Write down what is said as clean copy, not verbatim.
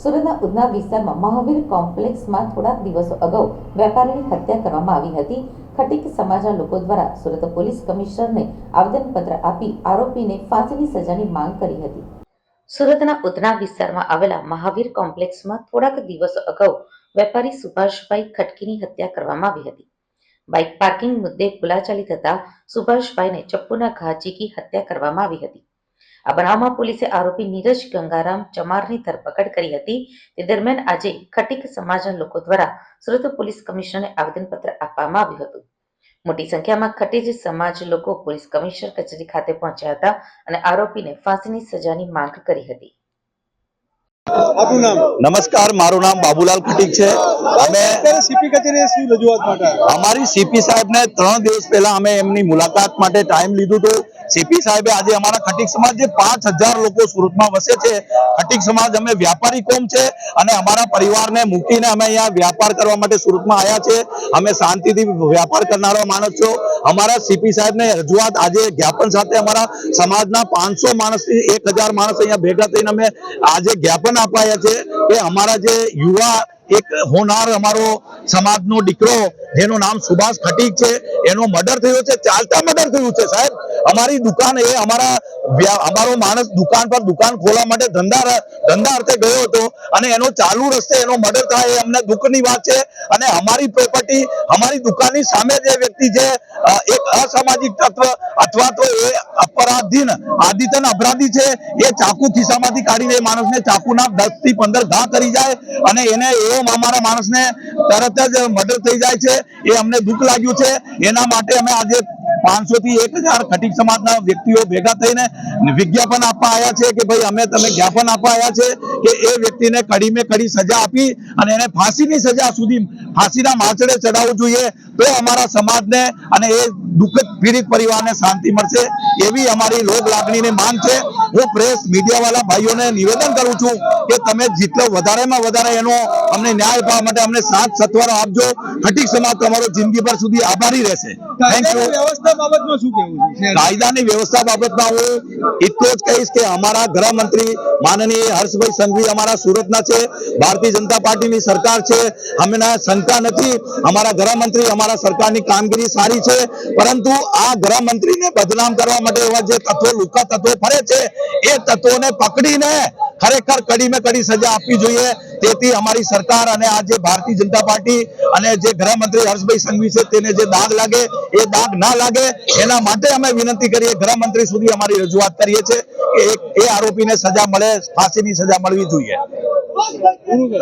સુરતના ઉધના વિસ્તારમાં મહાવીર કોમ્પ્લેક્સમાં થોડાક દિવસો અગાઉ વેપારીની હત્યા કરવામાં આવી હતી. ખટીક સમાજના લોકો દ્વારા સુરત પોલીસ કમિશનરને આવેદનપત્ર આપી આરોપીને ફાંસીની સજાની માંગ કરી હતી. સુરતના ઉધના વિસ્તારમાં આવેલા મહાવીર કોમ્પ્લેક્સમાં થોડાક દિવસો અગાઉ વેપારી સુભાષભાઈ ખટકીની હત્યા કરવામાં આવી હતી. બાઇક પાર્કિંગ મુદ્દે બોલાચાલી થતા સુભાષભાઈને ચપ્પુના ઘા ઝીકી હત્યા કરવામાં આવી હતી. આ બનાવમાં પોલીસે આરોપી નીરજ ગંગારામ ચમારની ધરપકડ કરી હતી. તે દરમિયાન આજે ખટીક સમાજના લોકો દ્વારા સુરત પોલીસ કમિશનરને આવેદનપત્ર આપવામાં આવ્યું હતું. મોટી સંખ્યામાં ખટીજ સમાજ લોકો પોલીસ કમિશનર કચેરી ખાતે પહોંચ્યા હતા અને આરોપીને ફાંસીની સજાની માંગ કરી હતી. નમસ્કાર, મારું નામ બાબુલાલ ખટીક છે. અમે સીપી કચેરીએ શું રજૂઆત માટે અમારી સીપી સાહેબને 3 દિવસ પહેલા અમે એમની મુલાકાત માટે ટાઈમ લીધું હતું. સીપી સાહેબે આજે અમારા ખટીક સમાજ જે 5000 લોકો સુરતમાં વસે છે, ખટીક સમાજ અમે વ્યાપારી કોમ છે અને અમારા પરિવારને મૂકીને અમે અહીંયા વ્યાપાર કરવા માટે સુરતમાં આવ્યા છે. અમે શાંતિથી વ્યાપાર કરનારો માણસ છો. અમારા સીપી સાહેબને રજૂઆત આજે જ્ઞાપન સાથે અમારા સમાજના 500 માણસથી 1000 માણસ અહીંયા ભેગા થઈને અમે આજે જ્ઞાપન અપાયા છે કે અમારા જે યુવા એક હોનાર અમારો સમાજનો દીકરો જેનું નામ સુભાષ ખટીક છે, એનો મર્ડર થયો છે. ચાલતા મર્ડર થયું છે સાહેબ. અમારી દુકાન એ અમારો માણસ દુકાન પર દુકાન ખોલવા માટે ધંધા અર્થે ગયો હતો અને એનો ચાલુ રસ્તે એનો મર્ડર થાય એ અમને દુઃખની વાત છે. અને અમારી પ્રોપર્ટી અમારી દુકાનની સામે જે વ્યક્તિ જે એક અસામાજિક તત્વ અથવા તો એ અપરાધીન આદિતન અપરાધી છે, એ ચાકુ ખિસ્સામાંથી કાઢીને એ માણસને ચાકુના 10 થી 15 ઘા કરી જાય અને એને એવો અમારા માણસને તરત જ મર્ડર થઈ જાય છે. એ અમને દુઃખ લાગ્યું છે. એના માટે અમે આજે 500 થી 1000 ખટીક સમાજના વ્યક્તિઓ ભેગા થઈને વિજ્ઞાપન આપવા આવ્યા છે કે ભાઈ અમે તમે જ્ઞાપન આપવા આવ્યા છે કે એ વ્યક્તિને કડીમે કડી સજા આપી અને એને ફાંસીની સજા સુધી ફાંસીના માચડે ચડાવવું જોઈએ, તો અમારા સમાજને અને એ દુઃખદ પીડિત પરિવારને શાંતિ મળશે, એવી અમારી લોક લાગણીની માંગ છે. હું પ્રેસ મીડિયાવાળા ભાઈઓને નિવેદન કરું છું કે તમે જેટલો વધારેમાં વધારે એનો અમને ન્યાય અપાવવા માટે અમને સાથ સત્વરો આપજો. ખટીક સમાજ તમારો જિંદગીભર સુધી આભારી રહેશે. Thank you. વ્યવસ્થા બાબતમાં શું કહેવું છે? કાયદાની વ્યવસ્થા બાબતમાં હું એટલો જ કહીશ કે અમારા ગૃહમંત્રી માનનીય હર્ષભાઈ સંઘવી અમારા સુરતના છે. ભારતીય જનતા પાર્ટીની સરકાર છે, અમને શંકા નથી. અમારા ગૃહમંત્રી અમારા સરકારની કામગીરી સારી છે, પરંતુ આ ગૃહમંત્રીને બદનામ કરવા માટે એવા જે તત્વો લુકા તત્વો ફરે છે, એ તત્વોને પકડીને ખરેખર કડીમે કડી સજા આપવી જોઈએ. તેથી અમારી સરકાર અને આ જે ભારતીય જનતા પાર્ટી અને જે ગૃહમંત્રી હર્ષભાઈ સંઘવી છે તેને જે દાગ લાગે એ દાગ ના લાગે એના માટે અમે વિનંતી કરીએ, ગૃહમંત્રી સુધી અમારી રજૂઆત કરીએ છીએ કે એ આરોપીને સજા મળે, ફાંસીની સજા મળવી જોઈએ.